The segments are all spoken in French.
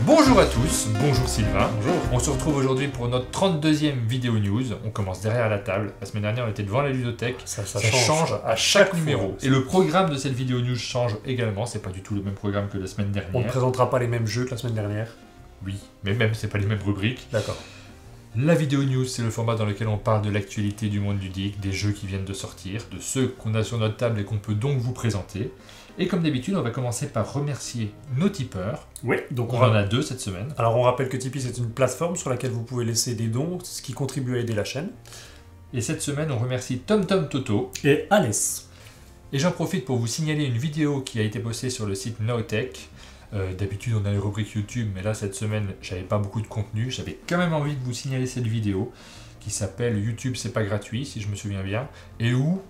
Bonjour à tous, bonjour Sylvain. Bonjour. On se retrouve aujourd'hui pour notre 32e vidéo news. On commence derrière la table. La semaine dernière, on était devant la ludothèque. Ça change à chaque numéro. fois. Et le programme de cette vidéo news change également. C'est pas du tout le même programme que la semaine dernière. On ne présentera pas les mêmes jeux que la semaine dernière. Oui, mais même, c'est pas les mêmes rubriques. D'accord. La vidéo news, c'est le format dans lequel on parle de l'actualité du monde ludique, des jeux qui viennent de sortir, de ceux qu'on a sur notre table et qu'on peut donc vous présenter. Et comme d'habitude, on va commencer par remercier nos tipeurs. Oui, donc On en a 2 cette semaine. Alors on rappelle que Tipeee c'est une plateforme sur laquelle vous pouvez laisser des dons, ce qui contribue à aider la chaîne. Et cette semaine, on remercie TomTom Toto. Et Alès. Et j'en profite pour vous signaler une vidéo qui a été postée sur le site Nowtech. D'habitude, on a les rubriques YouTube, mais là, cette semaine, j'avais pas beaucoup de contenu. J'avais quand même envie de vous signaler cette vidéo qui s'appelle YouTube, c'est pas gratuit, si je me souviens bien, et où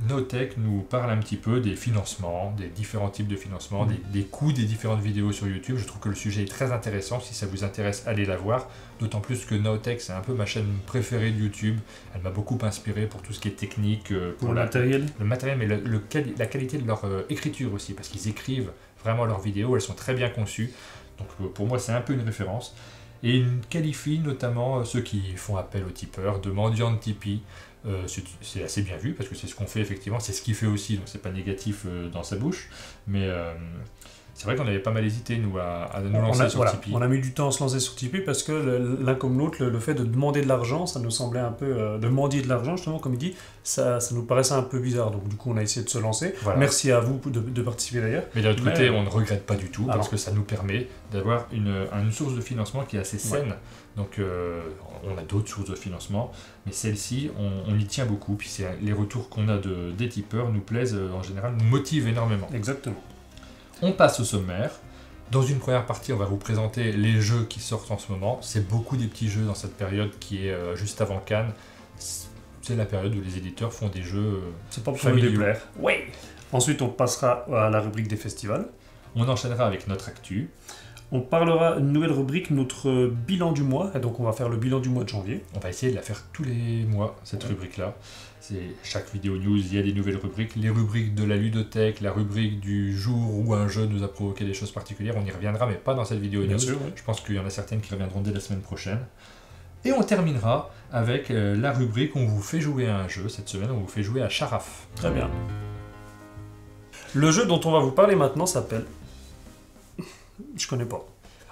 Nowtech nous parle un petit peu des financements, des différents types de financements, des coûts des différentes vidéos sur YouTube. Je trouve que le sujet est très intéressant. Si ça vous intéresse, allez la voir. D'autant plus que Nowtech, c'est un peu ma chaîne préférée de YouTube. Elle m'a beaucoup inspiré pour tout ce qui est technique. Pour le matériel. Le matériel, mais la qualité de leur écriture aussi, parce qu'ils écrivent vraiment leurs vidéos. Elles sont très bien conçues. Donc pour moi, c'est un peu une référence. Et ils qualifient notamment ceux qui font appel aux tipeurs de mendiants de Tipeee. C'est assez bien vu parce que c'est ce qu'on fait effectivement, c'est ce qu'il fait aussi, donc c'est pas négatif dans sa bouche, mais c'est vrai qu'on avait pas mal hésité nous à nous lancer sur Tipeee. On a mis du temps à se lancer sur Tipeee parce que l'un comme l'autre, le fait de demander de l'argent, ça nous semblait un peu, de mendier de l'argent justement comme il dit, ça nous paraissait un peu bizarre, donc du coup on a essayé de se lancer. Voilà. Merci à vous de participer d'ailleurs. Mais d'un autre côté, on ne regrette pas du tout parce que ça nous permet d'avoir une source de financement qui est assez saine. Donc on a d'autres sources de financement, mais celle-ci, on y tient beaucoup. Puis les retours qu'on a des tipeurs nous plaisent en général, nous motivent énormément. Exactement. On passe au sommaire. Dans une première partie, on va vous présenter les jeux qui sortent en ce moment. C'est beaucoup des petits jeux dans cette période qui est juste avant Cannes. C'est la période où les éditeurs font des jeux c'est pas pour familiaux. nous déplaire. Oui. Ensuite, on passera à la rubrique des festivals. On enchaînera avec notre actu. On parlera une nouvelle rubrique, notre bilan du mois. Et donc, on va faire le bilan du mois de janvier. On va essayer de la faire tous les mois, cette rubrique-là. C'est chaque vidéo news, il y a des nouvelles rubriques. Les rubriques de la ludothèque, la rubrique du jour où un jeu nous a provoqué des choses particulières. On y reviendra, mais pas dans cette vidéo news. Sûr, oui. Je pense qu'il y en a certaines qui reviendront dès la semaine prochaine. Et on terminera avec la rubrique où on vous fait jouer à un jeu. Cette semaine, on vous fait jouer à Charaf. Très bien. Le jeu dont on va vous parler maintenant s'appelle... Je connais pas.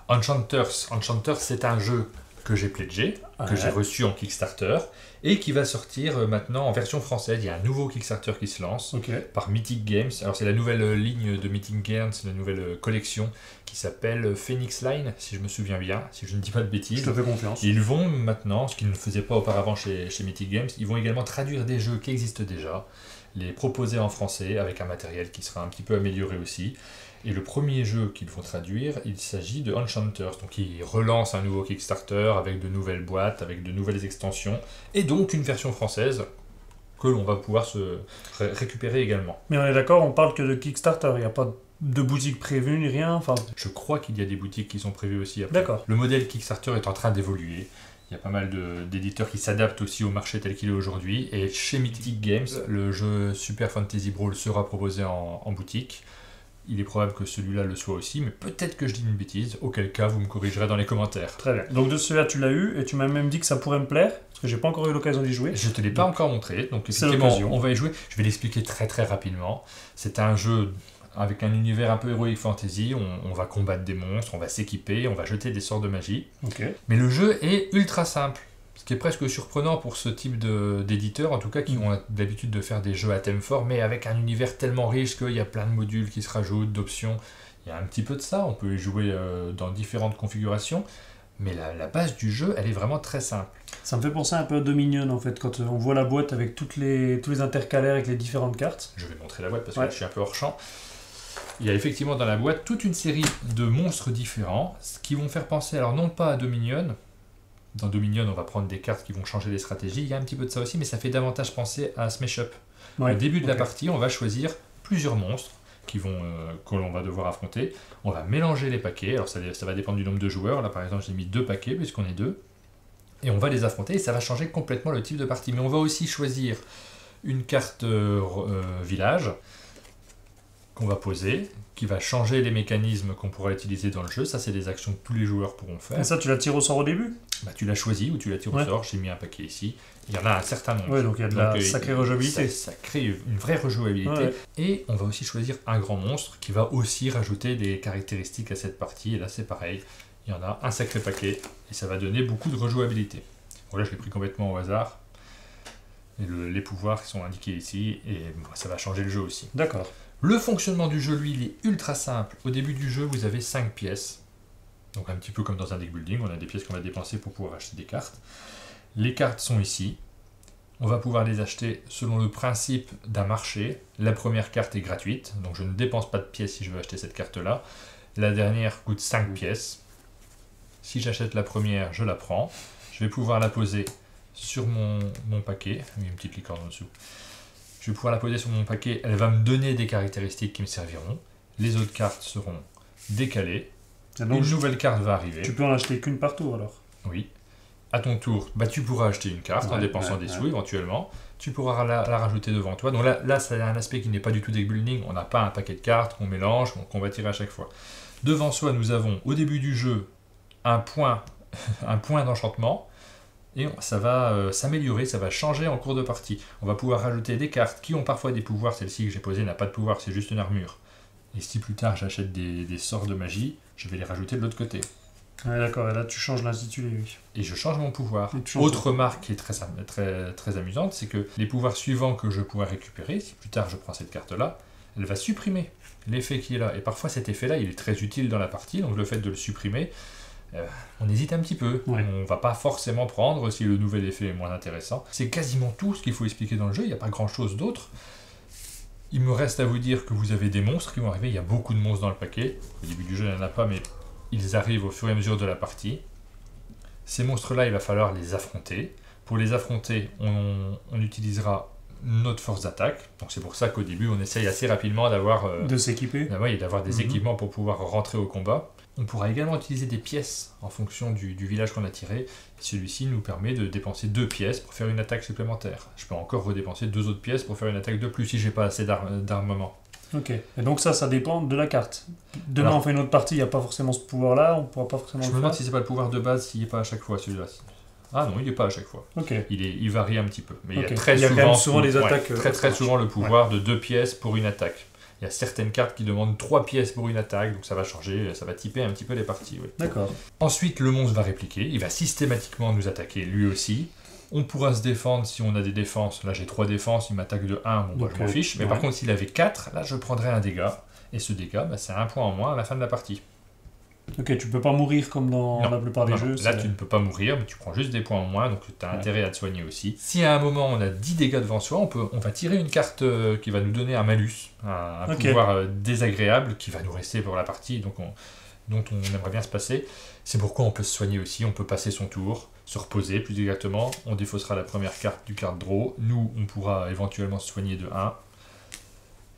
Enchanters. Enchanters, c'est un jeu que j'ai pledgé, que j'ai reçu en Kickstarter, et qui va sortir maintenant en version française. Il y a un nouveau Kickstarter qui se lance par Mythic Games. Alors c'est la nouvelle ligne de Mythic Games, la nouvelle collection qui s'appelle Phoenix Line, si je me souviens bien, si je ne dis pas de bêtises. Je te fais confiance. Ils vont maintenant, ce qu'ils ne faisaient pas auparavant chez Mythic Games, ils vont également traduire des jeux qui existent déjà, les proposer en français avec un matériel qui sera un petit peu amélioré aussi. Et le premier jeu qu'ils vont traduire, il s'agit de Enchanters. Donc ils relancent un nouveau Kickstarter avec de nouvelles boîtes, avec de nouvelles extensions, et donc une version française que l'on va pouvoir se récupérer également. Mais on est d'accord, on parle que de Kickstarter, il n'y a pas de boutique prévue ni rien, enfin... Je crois qu'il y a des boutiques qui sont prévues aussi après. D'accord. Le modèle Kickstarter est en train d'évoluer. Il y a pas mal d'éditeurs qui s'adaptent aussi au marché tel qu'il est aujourd'hui. Et chez Mythic Games, le jeu Super Fantasy Brawl sera proposé en boutique. Il est probable que celui-là le soit aussi, mais peut-être que je dis une bêtise, auquel cas vous me corrigerez dans les commentaires. Très bien. Donc de celui-là tu l'as eu, et tu m'as même dit que ça pourrait me plaire, parce que j'ai pas encore eu l'occasion d'y jouer. Je te l'ai pas encore montré, donc effectivement on va y jouer. Je vais l'expliquer très très rapidement. C'est un jeu avec un univers un peu héroïque fantasy, on va combattre des monstres, on va s'équiper, on va jeter des sorts de magie. Mais le jeu est ultra simple. Ce qui est presque surprenant pour ce type d'éditeurs, en tout cas, qui ont l'habitude de faire des jeux à thème fort, mais avec un univers tellement riche qu'il y a plein de modules qui se rajoutent, d'options. Il y a un petit peu de ça, on peut y jouer dans différentes configurations, mais la base du jeu, elle est vraiment très simple. Ça me fait penser un peu à Dominion, en fait, quand on voit la boîte avec tous les intercalaires avec les différentes cartes. Je vais montrer la boîte parce que là, je suis un peu hors champ. Il y a effectivement dans la boîte toute une série de monstres différents, qui vont faire penser, alors non pas à Dominion. Dans Dominion, on va prendre des cartes qui vont changer les stratégies. Il y a un petit peu de ça aussi, mais ça fait davantage penser à Smash Up. Au début de la partie, on va choisir plusieurs monstres que l'on va devoir affronter. On va mélanger les paquets. Alors ça va dépendre du nombre de joueurs. Là, par exemple, j'ai mis 2 paquets puisqu'on est 2. Et on va les affronter et ça va changer complètement le type de partie. Mais on va aussi choisir une carte village qu'on va poser, qui va changer les mécanismes qu'on pourra utiliser dans le jeu. Ça, c'est des actions que tous les joueurs pourront faire. Et ça, tu la tires au sort au début? Bah, tu l'as choisi ou tu la tires au sort. J'ai mis un paquet ici. Il y en a un certain nombre. Ouais, donc il y a de la sacrée rejouabilité. Ça crée une vraie rejouabilité. Ouais. Et on va aussi choisir un grand monstre qui va aussi rajouter des caractéristiques à cette partie. Et là, c'est pareil. Il y en a un sacré paquet. Et ça va donner beaucoup de rejouabilité. Bon, là, je l'ai pris complètement au hasard. Et les pouvoirs qui sont indiqués ici. Et bon, ça va changer le jeu aussi. D'accord. Le fonctionnement du jeu, lui, il est ultra simple. Au début du jeu, vous avez 5 pièces. Donc un petit peu comme dans un deck building, on a des pièces qu'on va dépenser pour pouvoir acheter des cartes. Les cartes sont ici. On va pouvoir les acheter selon le principe d'un marché. La première carte est gratuite, donc je ne dépense pas de pièces si je veux acheter cette carte-là. La dernière coûte 5 pièces. Si j'achète la première, je la prends. Je vais pouvoir la poser sur mon paquet. Il y a une petite licorne en dessous. Je vais pouvoir la poser sur mon paquet. Elle va me donner des caractéristiques qui me serviront. Les autres cartes seront décalées. Donc, une nouvelle carte va arriver. Tu peux en acheter qu'une par tour alors? Oui. À ton tour, bah, tu pourras acheter une carte en dépensant des sous éventuellement. Tu pourras la rajouter devant toi. Donc là c'est un aspect qui n'est pas du tout deck building. On n'a pas un paquet de cartes qu'on mélange, qu'on va tirer à chaque fois. Devant soi, nous avons au début du jeu un point d'enchantement. Et ça va s'améliorer, ça va changer en cours de partie. On va pouvoir rajouter des cartes qui ont parfois des pouvoirs. Celle-ci que j'ai posée n'a pas de pouvoir, c'est juste une armure. Et si plus tard j'achète des sorts de magie, je vais les rajouter de l'autre côté. Ouais, d'accord, et là tu changes l'intitulé, oui. Et je change mon pouvoir. Autre remarque qui est très amusante, c'est que les pouvoirs suivants que je pourrais récupérer, si plus tard je prends cette carte-là, elle va supprimer l'effet qui est là. Et parfois cet effet-là, il est très utile dans la partie, donc le fait de le supprimer, on hésite un petit peu. Ouais. On ne va pas forcément prendre si le nouvel effet est moins intéressant. C'est quasiment tout ce qu'il faut expliquer dans le jeu, il n'y a pas grand-chose d'autre. Il me reste à vous dire que vous avez des monstres qui vont arriver, il y a beaucoup de monstres dans le paquet. Au début du jeu, il n'y en a pas, mais ils arrivent au fur et à mesure de la partie. Ces monstres-là, il va falloir les affronter. Pour les affronter, on utilisera notre force d'attaque. Donc c'est pour ça qu'au début, on essaye assez rapidement d'avoir... de s'équiper. Et d'avoir des équipements pour pouvoir rentrer au combat. On pourra également utiliser des pièces en fonction du village qu'on a tiré. Celui-ci nous permet de dépenser 2 pièces pour faire une attaque supplémentaire. Je peux encore redépenser 2 autres pièces pour faire une attaque de plus si j'ai pas assez d'armement. Ok, et donc ça dépend de la carte. Demain on fait une autre partie, il n'y a pas forcément ce pouvoir-là, on pourra pas forcément Je me demande si c'est pas le pouvoir de base, s'il n'est pas à chaque fois celui-là. Ah non, il n'est pas à chaque fois. Okay. Il varie un petit peu. Mais il y a quand même souvent des attaques. Très souvent le pouvoir de 2 pièces pour une attaque. Il y a certaines cartes qui demandent 3 pièces pour une attaque, donc ça va changer, ça va typer un petit peu les parties. Oui. D'accord. Ensuite, le monstre va répliquer, il va systématiquement nous attaquer lui aussi. On pourra se défendre si on a des défenses. Là, j'ai 3 défenses, il m'attaque de 1, bon, je m'en fiche. Mais par contre, s'il avait 4, là, je prendrais un dégât. Et ce dégât, c'est 1 point en moins à la fin de la partie. Ok, tu peux pas mourir comme dans la plupart des jeux. Là, tu ne peux pas mourir, mais tu prends juste des points en moins, donc tu as intérêt à te soigner aussi. Si à un moment, on a 10 dégâts devant soi, on va tirer une carte qui va nous donner un malus, un pouvoir désagréable qui va nous rester pour la partie, dont on aimerait bien se passer. C'est pourquoi on peut se soigner aussi, on peut passer son tour, se reposer plus exactement, on défaussera la première carte du card draw, nous on pourra éventuellement se soigner de 1,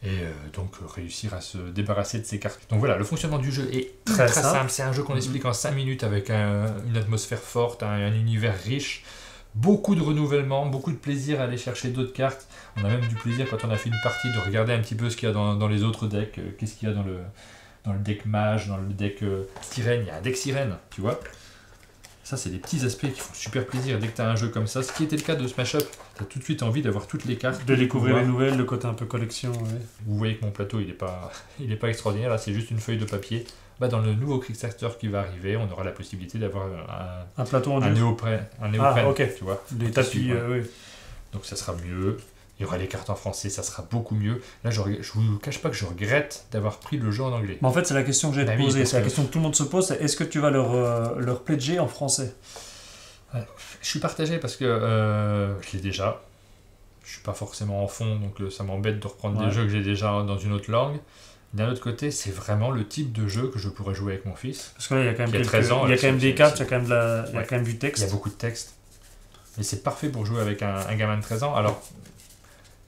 et donc réussir à se débarrasser de ces cartes. Donc voilà, le fonctionnement du jeu est très simple, c'est un jeu qu'on explique en 5 minutes avec une atmosphère forte, un univers riche, beaucoup de renouvellement, beaucoup de plaisir à aller chercher d'autres cartes. On a même du plaisir quand on a fait une partie de regarder un petit peu ce qu'il y a dans les autres decks, qu'est-ce qu'il y a dans le deck mage, dans le deck sirène, il y a un deck sirène, tu vois. Ça, c'est des petits aspects qui font super plaisir. Dès que tu as un jeu comme ça, ce qui était le cas de Smash Up, tu as tout de suite envie d'avoir toutes les cartes. De découvrir les nouvelles, le côté un peu collection. Ouais. Vous voyez que mon plateau, il est pas extraordinaire. Là, c'est juste une feuille de papier. Dans le nouveau Kickstarter qui va arriver, on aura la possibilité d'avoir un plateau en néoprène, tu vois. Des tapis, oui. Donc ça sera mieux. Il y aura les cartes en français, ça sera beaucoup mieux. Là, je vous cache pas que je regrette d'avoir pris le jeu en anglais. Mais en fait, c'est la question que j'ai posée. C'est la question que tout le monde se pose, c'est est-ce que tu vas leur pledger en français? Je suis partagé parce que je l'ai déjà. Je suis pas forcément en fond, donc ça m'embête de reprendre des jeux que j'ai déjà dans une autre langue. D'un autre côté, c'est vraiment le type de jeu que je pourrais jouer avec mon fils. Parce que là, il y a quand même 13 ans. Il y a quand même des cartes, il y a quand même du texte. Il y a beaucoup de texte. Et c'est parfait pour jouer avec un gamin de 13 ans. Alors,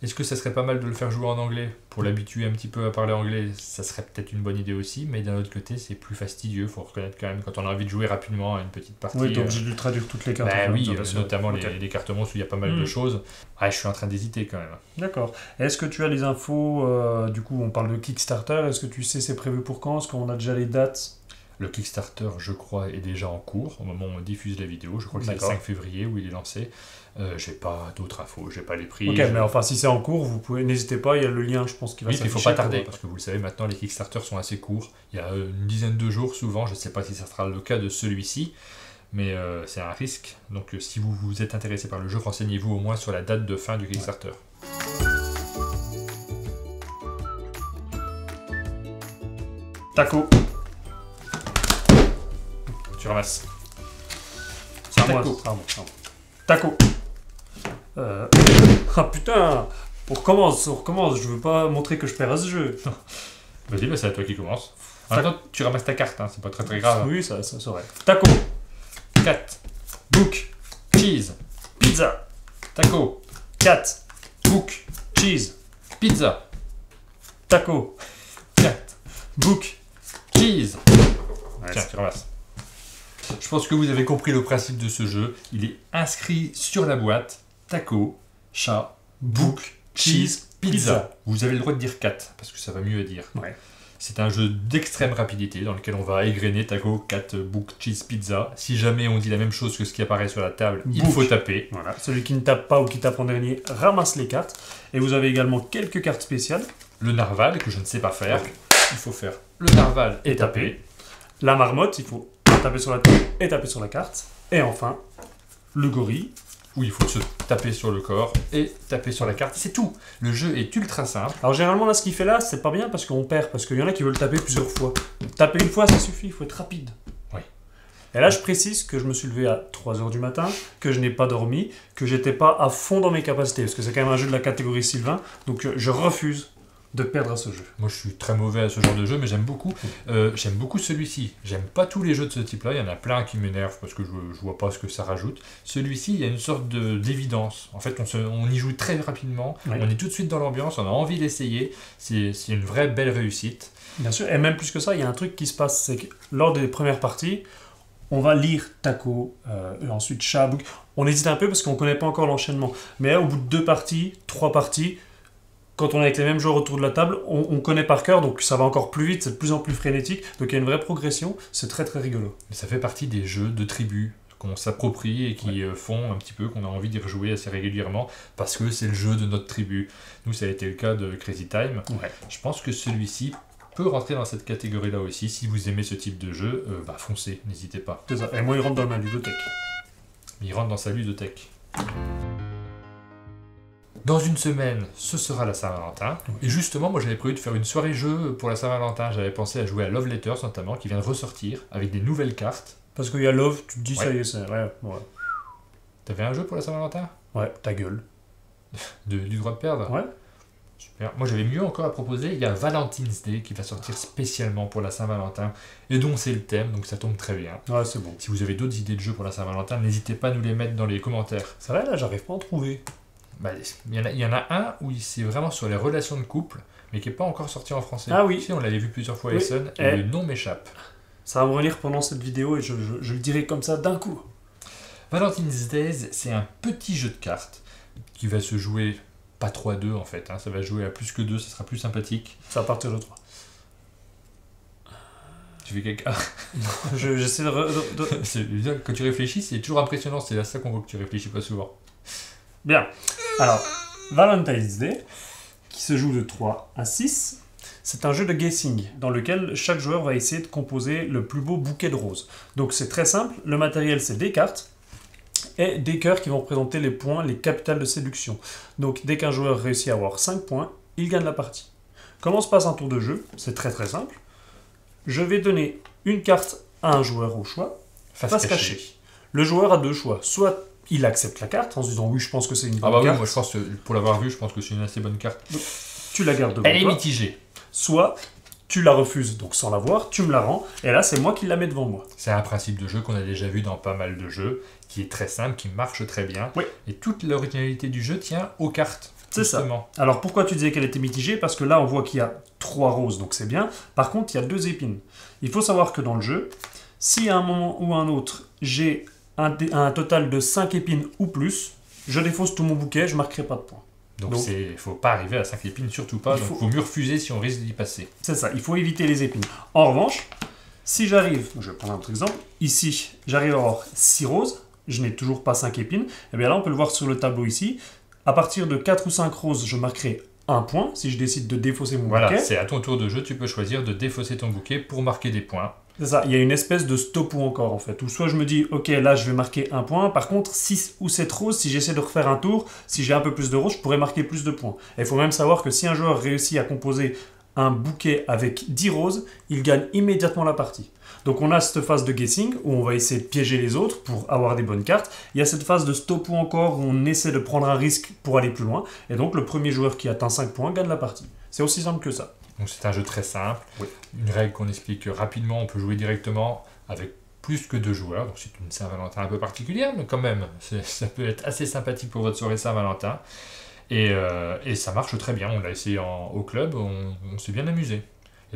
Est-ce que ça serait pas mal de le faire jouer en anglais pour l'habituer un petit peu à parler anglais? Ça serait peut-être une bonne idée aussi, mais d'un autre côté, c'est plus fastidieux. Faut reconnaître quand même quand on a envie de jouer rapidement à une petite partie. Oui, donc j'ai dû traduire toutes les cartes. Ben oui, notamment Okay. les cartes monstres où il y a pas mal de choses. Ouais, je suis en train d'hésiter quand même. D'accord. Est-ce que tu as les infos, du coup, on parle de Kickstarter, est-ce que tu sais c'est prévu pour quand? Est-ce qu'on a déjà les dates? Le Kickstarter, je crois, est déjà en cours au moment où on diffuse la vidéo. Je crois que c'est le 5 février où il est lancé. J'ai pas d'autres infos, j'ai pas les prix. Ok, mais enfin, si c'est en cours, vous pouvez, n'hésitez pas, il y a le lien, je pense, qui va s'afficher. Il faut pas tarder, parce que vous le savez, maintenant, les Kickstarter sont assez courts. Il y a une dizaine de jours, souvent. Je sais pas si ça sera le cas de celui-ci, mais c'est un risque. Donc, si vous êtes intéressé par le jeu, renseignez-vous au moins sur la date de fin du Kickstarter. Taco. Tu ramasses. C'est à moi. Pardon. Taco. Ah putain, on recommence. Je veux pas montrer que je perds à ce jeu. Vas-y, c'est à toi qui commence. Maintenant, tu ramasses ta carte, hein, c'est pas très grave. Oui, ça saurait. Taco. 4. Book. Cheese. Pizza. Taco. 4. Book. Cheese. Pizza. Taco. 4. Book. Cheese. Ouais, tiens, tu ramasses. Je pense que vous avez compris le principe de ce jeu. Il est inscrit sur la boîte. Taco, chat, book, cheese, pizza. Vous avez le droit de dire 4, parce que ça va mieux à dire. Ouais. C'est un jeu d'extrême rapidité dans lequel on va égrener taco, 4, book, cheese, pizza. Si jamais on dit la même chose que ce qui apparaît sur la table, il faut taper. Voilà. Celui qui ne tape pas ou qui tape en dernier ramasse les cartes. Et vous avez également quelques cartes spéciales. Le narval, que je ne sais pas faire. Il faut faire le narval et taper. La marmotte, il faut taper sur la table et taper sur la carte. Et enfin, le gorille. Où il faut se taper sur le corps et taper sur la carte. C'est tout. Le jeu est ultra simple. Alors généralement, là, ce qu'il fait là, c'est pas bien parce qu'on perd. Parce qu'il y en a qui veulent taper plusieurs fois. Taper une fois, ça suffit. Il faut être rapide. Oui. Et là, je précise que je me suis levé à 3h du matin, que je n'ai pas dormi, que j'étais pas à fond dans mes capacités. Parce que c'est quand même un jeu de la catégorie Sylvain. Donc je refuse de perdre à ce jeu. Moi, je suis très mauvais à ce genre de jeu, mais j'aime beaucoup. J'aime beaucoup celui-ci. J'aime pas tous les jeux de ce type-là. Il y en a plein qui m'énervent parce que je vois pas ce que ça rajoute. Celui-ci, il y a une sorte d'évidence. En fait, on y joue très rapidement. Oui. On est tout de suite dans l'ambiance. On a envie d'essayer. C'est une vraie belle réussite. Bien sûr. Et même plus que ça, il y a un truc qui se passe. C'est que lors des premières parties, on va lire Taco, et ensuite Chat, Book. On hésite un peu parce qu'on connaît pas encore l'enchaînement. Mais là, au bout de 2 parties, 3 parties, quand on est avec les mêmes joueurs autour de la table, on connaît par cœur, donc ça va encore plus vite, c'est de plus en plus frénétique, donc il y a une vraie progression, c'est très très rigolo. Mais ça fait partie des jeux de tribus qu'on s'approprie et qui font un petit peu, qu'on a envie d'y rejouer assez régulièrement, parce que c'est le jeu de notre tribu. Nous, ça a été le cas de Crazy Time. Ouais. Je pense que celui-ci peut rentrer dans cette catégorie-là aussi. Si vous aimez ce type de jeu, foncez, n'hésitez pas. C'est ça. Et moi, il rentre dans ma ludothèque. Il rentre dans sa ludothèque. Dans une semaine, ce sera la Saint-Valentin. Et justement, moi j'avais prévu de faire une soirée jeu pour la Saint-Valentin. J'avais pensé à jouer à Love Letters notamment, qui vient de ressortir, avec des nouvelles cartes. Parce qu'il y a Love, tu te dis Ouais. ça y est, c'est... Ouais. T'avais un jeu pour la Saint-Valentin? Ouais, ta gueule. Du droit de perdre? Ouais. Super. Moi j'avais mieux encore à proposer. Il y a Valentine's Day qui va sortir spécialement pour la Saint-Valentin, et dont c'est le thème, donc ça tombe très bien. Ouais, c'est bon. Si vous avez d'autres idées de jeux pour la Saint-Valentin, n'hésitez pas à nous les mettre dans les commentaires. C'est vrai, là, j'arrive pas à en trouver. Il y en a un où c'est vraiment sur les relations de couple, mais qui n'est pas encore sorti en français. Ah oui. Si, on l'avait vu plusieurs fois à Oui. Essen, et le nom m'échappe. Ça va me revenir pendant cette vidéo et je le dirai comme ça d'un coup. Valentine's Days, c'est un petit jeu de cartes qui va se jouer pas 3 à 2 en fait, hein. Ça va jouer à plus que 2, ça sera plus sympathique. Ça va partir de 3. Tu fais quelque... J'essaie de... Quand tu réfléchis, c'est toujours impressionnant, c'est là ça qu'on voit que tu réfléchis pas souvent. Bien. Alors, Valentine's Day, qui se joue de 3 à 6, c'est un jeu de guessing dans lequel chaque joueur va essayer de composer le plus beau bouquet de roses. Donc c'est très simple, le matériel c'est des cartes et des cœurs qui vont représenter les points, les capitales de séduction. Donc dès qu'un joueur réussit à avoir 5 points, il gagne la partie. Comment se passe un tour de jeu? C'est très très simple. Je vais donner une carte à un joueur au choix, face cachée. Le joueur a 2 choix, soit il accepte la carte en se disant oui, je pense que c'est une bonne carte. Oui, moi je pense que pour l'avoir vu, je pense que c'est une assez bonne carte. Donc, tu la gardes devant Elle est toi. mitigée. Soit tu la refuses, donc sans la voir, tu me la rends, et là c'est moi qui la mets devant moi. C'est un principe de jeu qu'on a déjà vu dans pas mal de jeux, qui est très simple, qui marche très bien. Oui. Et toute l'originalité du jeu tient aux cartes. C'est ça. justement. Alors pourquoi tu disais qu'elle était mitigée? Parce que là on voit qu'il y a 3 roses, donc c'est bien. Par contre, il y a 2 épines. Il faut savoir que dans le jeu, si à un moment ou à un autre, j'ai un total de 5 épines ou plus, je défausse tout mon bouquet, je ne marquerai pas de points. Donc il ne faut pas arriver à 5 épines, surtout pas. Il faut mieux refuser si on risque d'y passer. C'est ça, il faut éviter les épines. En revanche, si j'arrive, je vais prendre un autre exemple, ici, j'arrive à avoir 6 roses, je n'ai toujours pas 5 épines, et bien là on peut le voir sur le tableau ici, à partir de 4 ou 5 roses, je marquerai un point si je décide de défausser mon bouquet. Voilà, c'est à ton tour de jeu, tu peux choisir de défausser ton bouquet pour marquer des points. C'est ça, il y a une espèce de stop ou encore en fait, où soit je me dis, ok, là je vais marquer un point, par contre 6 ou 7 roses, si j'essaie de refaire un tour, si j'ai un peu plus de roses, je pourrais marquer plus de points. Et il faut même savoir que si un joueur réussit à composer un bouquet avec 10 roses, il gagne immédiatement la partie. Donc on a cette phase de guessing, où on va essayer de piéger les autres pour avoir des bonnes cartes. Il y a cette phase de stop ou encore, où on essaie de prendre un risque pour aller plus loin, et donc le premier joueur qui atteint 5 points gagne la partie. C'est aussi simple que ça. Donc c'est un jeu très simple, une règle qu'on explique rapidement, on peut jouer directement avec plus que 2 joueurs, donc c'est une Saint-Valentin un peu particulière, mais quand même, ça peut être assez sympathique pour votre soirée Saint-Valentin, et ça marche très bien, on l'a essayé au club, on s'est bien amusé.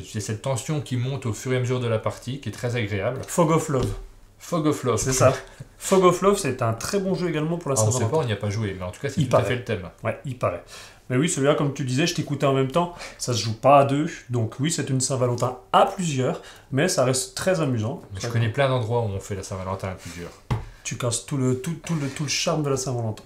C'est cette tension qui monte au fur et à mesure de la partie, qui est très agréable. Fog of Love. Fog of Love. C'est ça. Fog of Love, c'est un très bon jeu également pour la Saint-Valentin. On ne sait pas, on n'y a pas joué, mais en tout cas, c'est tout à fait le thème. Ouais, il paraît. Mais oui, celui-là, comme tu disais, je t'écoutais en même temps, ça se joue pas à 2, donc oui, c'est une Saint-Valentin à plusieurs, mais ça reste très amusant. Je connais plein d'endroits où on fait la Saint-Valentin à plusieurs. Tu casses tout le charme de la Saint-Valentin.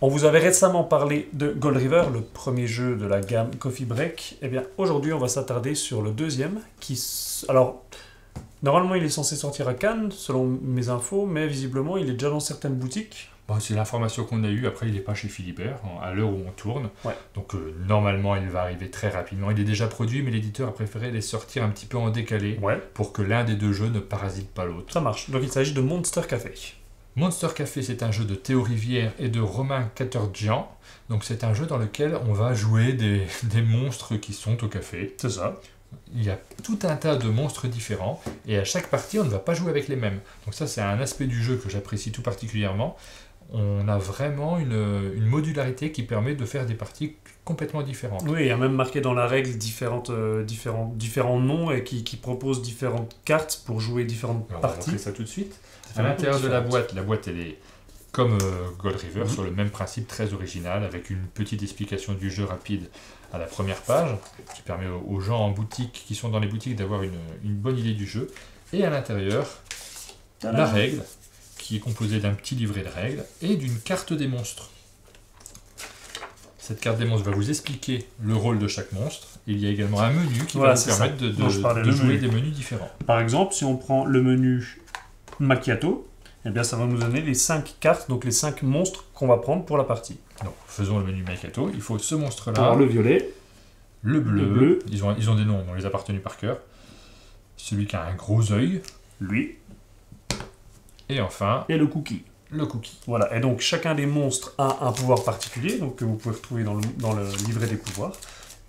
On vous avait récemment parlé de Gold River, le premier jeu de la gamme Coffee Break. Eh bien, aujourd'hui, on va s'attarder sur le deuxième, alors, normalement, il est censé sortir à Cannes, selon mes infos, mais visiblement, il est déjà dans certaines boutiques. Bon, c'est l'information qu'on a eue. Après, il n'est pas chez Philibert, à l'heure où on tourne. Ouais. Donc, normalement, il va arriver très rapidement. Il est déjà produit, mais l'éditeur a préféré les sortir un petit peu en décalé pour que l'un des 2 jeux ne parasite pas l'autre. Ça marche. Donc, il s'agit de Monster Café. Monster Café, c'est un jeu de Théo Rivière et de Romain Catergian. Donc, c'est un jeu dans lequel on va jouer des monstres qui sont au café. C'est ça. Il y a tout un tas de monstres différents, et à chaque partie, on ne va pas jouer avec les mêmes. Donc ça, c'est un aspect du jeu que j'apprécie tout particulièrement. On a vraiment une modularité qui permet de faire des parties complètement différentes. Oui, il y a même marqué dans la règle différents noms et qui proposent différentes cartes pour jouer différentes parties. On va montrer ça tout de suite. À l'intérieur de la boîte elle est comme Gold River, sur le même principe très original, avec une petite explication du jeu rapide à la première page, qui permet aux gens en boutique, qui sont dans les boutiques, d'avoir une bonne idée du jeu. Et à l'intérieur, la règle, qui est composée d'un petit livret de règles et d'une carte des monstres. Cette carte des monstres va vous expliquer le rôle de chaque monstre. Il y a également un menu qui va vous permettre de jouer des menus différents. Par exemple, si on prend le menu Macchiato, eh bien ça va nous donner les 5 cartes, donc les 5 monstres qu'on va prendre pour la partie. Donc, faisons le menu Macchiato. Il faut ce monstre-là. Alors, le violet, le bleu. Ils ont des noms, on les a par tenus par cœur. Celui qui a un gros œil. Lui. Et enfin... Et le cookie. Le cookie. Voilà, et donc chacun des monstres a un pouvoir particulier, donc que vous pouvez retrouver dans le livret des pouvoirs.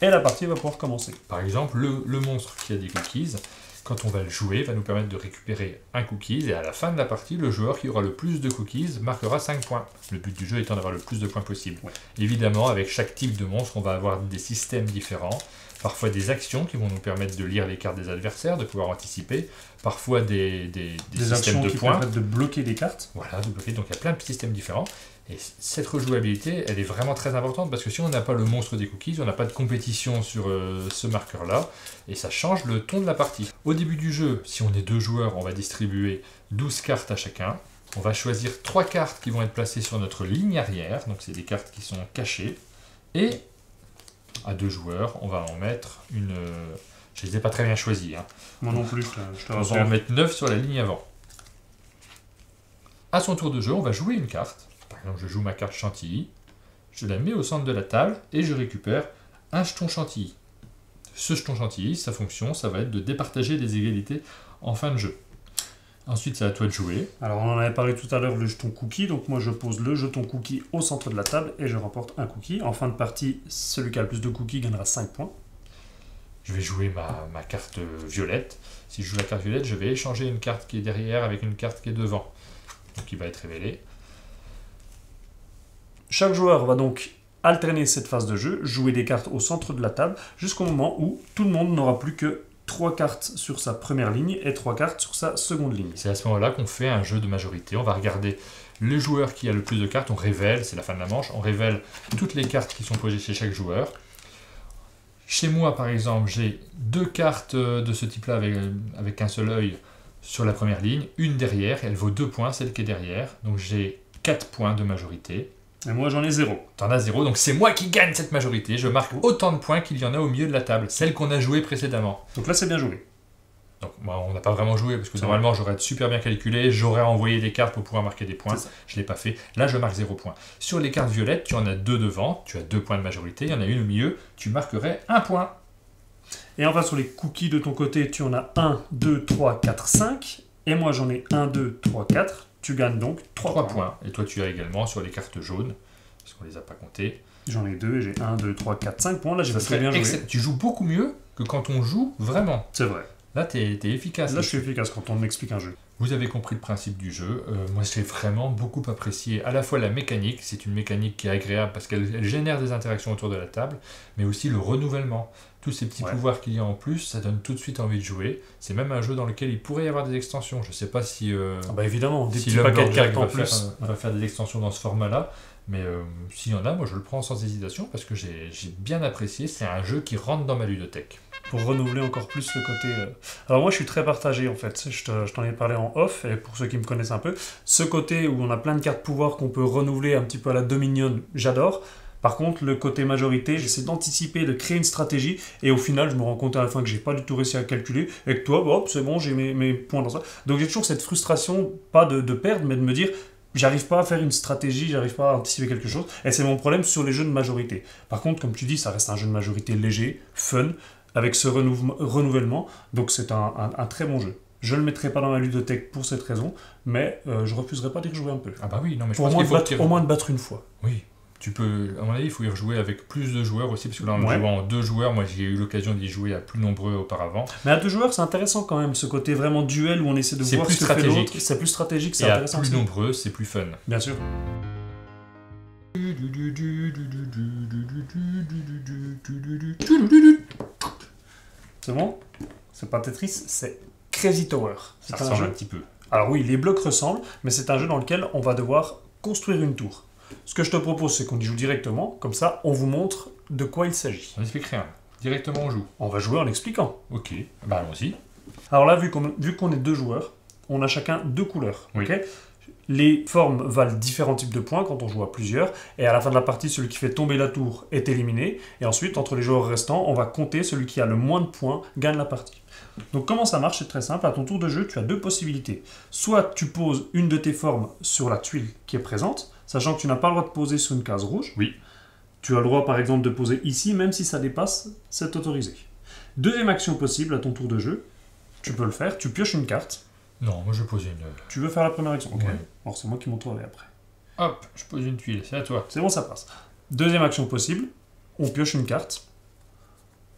Et la partie va pouvoir commencer. Par exemple, le monstre qui a des cookies, quand on va le jouer, va nous permettre de récupérer un cookie, et à la fin de la partie, le joueur qui aura le plus de cookies marquera 5 points. Le but du jeu étant d'avoir le plus de points possible. Ouais. Évidemment, avec chaque type de monstre, on va avoir des systèmes différents, parfois des actions qui vont nous permettre de lire les cartes des adversaires, de pouvoir anticiper, parfois des systèmes de points. Permettent de bloquer des cartes. Voilà, de bloquer, donc il y a plein de systèmes différents. Et cette rejouabilité, elle est vraiment très importante parce que si on n'a pas le monstre des cookies, on n'a pas de compétition sur ce marqueur-là, et ça change le ton de la partie. Au début du jeu, si on est 2 joueurs, on va distribuer 12 cartes à chacun. On va choisir 3 cartes qui vont être placées sur notre ligne arrière, donc c'est des cartes qui sont cachées. Et à 2 joueurs, on va en mettre une... Je ne les ai pas très bien choisies. Hein. Moi non plus, je te rassure. On va en mettre 9 sur la ligne avant. À son tour de jeu, on va jouer une carte. Par exemple, je joue ma carte chantilly, je la mets au centre de la table et je récupère un jeton chantilly. Ce jeton chantilly, sa fonction, ça va être de départager des égalités en fin de jeu. Ensuite, c'est à toi de jouer. Alors, on en avait parlé tout à l'heure, le jeton cookie. Donc, moi, je pose le jeton cookie au centre de la table et je remporte un cookie. En fin de partie, celui qui a le plus de cookies gagnera 5 points. Je vais jouer ma carte violette. Si je joue la carte violette, je vais échanger une carte qui est derrière avec une carte qui est devant. Donc, qui va être révélée. Chaque joueur va donc alterner cette phase de jeu, jouer des cartes au centre de la table, jusqu'au moment où tout le monde n'aura plus que 3 cartes sur sa première ligne et 3 cartes sur sa seconde ligne. C'est à ce moment-là qu'on fait un jeu de majorité. On va regarder le joueur qui a le plus de cartes, on révèle, c'est la fin de la manche, on révèle toutes les cartes qui sont posées chez chaque joueur. Chez moi, par exemple, j'ai 2 cartes de ce type-là avec un seul œil sur la première ligne, une derrière, et elle vaut 2 points, celle qui est derrière. Donc j'ai 4 points de majorité. Et moi j'en ai 0. T'en as 0, donc c'est moi qui gagne cette majorité. Je marque autant de points qu'il y en a au milieu de la table, celle qu'on a jouée précédemment. Donc là c'est bien joué. Donc moi, on n'a pas vraiment joué, parce que normalement j'aurais super bien calculé, j'aurais envoyé des cartes pour pouvoir marquer des points. Je ne l'ai pas fait. Là je marque 0 points. Sur les cartes violettes, tu en as 2 devant, tu as 2 points de majorité, il y en a une au milieu, tu marquerais 1 point. Et enfin sur les cookies de ton côté, tu en as 1, 2, 3, 4, 5. Et moi j'en ai 1, 2, 3, 4. Tu gagnes donc 3 points. Et toi tu as également sur les cartes jaunes, parce qu'on ne les a pas comptées. J'en ai 2 et j'ai 1, 2, 3, 4, 5 points. Là j'ai très bien joué. Tu joues beaucoup mieux que quand on joue vraiment. C'est vrai. Là, tu es efficace. Là, je suis efficace quand on m'explique un jeu. Vous avez compris le principe du jeu. Moi, j'ai vraiment beaucoup apprécié à la fois la mécanique, c'est une mécanique qui est agréable parce qu'elle génère des interactions autour de la table, mais aussi le renouvellement. Tous ces petits pouvoirs qu'il y a en plus, ça donne tout de suite envie de jouer. C'est même un jeu dans lequel il pourrait y avoir des extensions. Je ne sais pas si... évidemment, des si petits paquets de cartes en plus va faire des extensions dans ce format-là. Mais s'il y en a, moi je le prends sans hésitation parce que j'ai bien apprécié. C'est un jeu qui rentre dans ma ludothèque. Pour renouveler encore plus le côté... Alors moi je suis très partagé en fait, je t'en ai parlé en off, et pour ceux qui me connaissent un peu, ce côté où on a plein de cartes pouvoir qu'on peut renouveler un petit peu à la Dominion, j'adore. Par contre, le côté majorité, j'essaie d'anticiper, de créer une stratégie, et au final, je me rends compte à la fin que j'ai pas du tout réussi à calculer, et que toi, hop, c'est bon, j'ai mes points dans ça. Donc j'ai toujours cette frustration, pas de perdre, mais de me dire... J'arrive pas à faire une stratégie, j'arrive pas à anticiper quelque chose, et c'est mon problème sur les jeux de majorité. Par contre, comme tu dis, ça reste un jeu de majorité léger, fun, avec ce renouvellement, donc c'est un très bon jeu. Je ne le mettrai pas dans ma ludothèque pour cette raison, mais je refuserai pas d'y rejouer un peu. Ah bah oui, non mais je pour pense au moins de battre une fois. Oui, tu peux, à mon avis, il faut y rejouer avec plus de joueurs aussi, parce que là on joue en 2 joueurs, moi j'ai eu l'occasion d'y jouer à plus nombreux auparavant. Mais à 2 joueurs, c'est intéressant quand même, ce côté vraiment duel où on essaie de voir ce que fait l'autre. C'est plus stratégique, c'est intéressant. Et à plus aussi. nombreux, c'est plus fun. Bien sûr. C'est bon? C'est pas Tetris, c'est Crazy Tower. Ça ressemble un petit peu. Alors oui, les blocs ressemblent, mais c'est un jeu dans lequel on va devoir construire une tour. Ce que je te propose, c'est qu'on y joue directement, comme ça on vous montre de quoi il s'agit. On n'explique rien, directement on joue. On va jouer en expliquant. Ok, bah allons-y. Alors là, vu qu'on est 2 joueurs, on a chacun 2 couleurs. Oui. Okay, les formes valent différents types de points quand on joue à plusieurs, et à la fin de la partie, celui qui fait tomber la tour est éliminé, et ensuite, entre les joueurs restants, on va compter celui qui a le moins de points gagne la partie. Donc comment ça marche? C'est très simple, à ton tour de jeu, tu as 2 possibilités. Soit tu poses une de tes formes sur la tuile qui est présente, sachant que tu n'as pas le droit de poser sur une case rouge. Oui. Tu as le droit par exemple de poser ici, même si ça dépasse, c'est autorisé. Deuxième action possible à ton tour de jeu, tu peux le faire, tu pioches une carte. Non, moi je pose une... Tu veux faire la première action? Ok. Ouais. Alors c'est moi qui montrerai après. Hop, je pose une tuile, c'est à toi. C'est bon, ça passe. Deuxième action possible, on pioche une carte,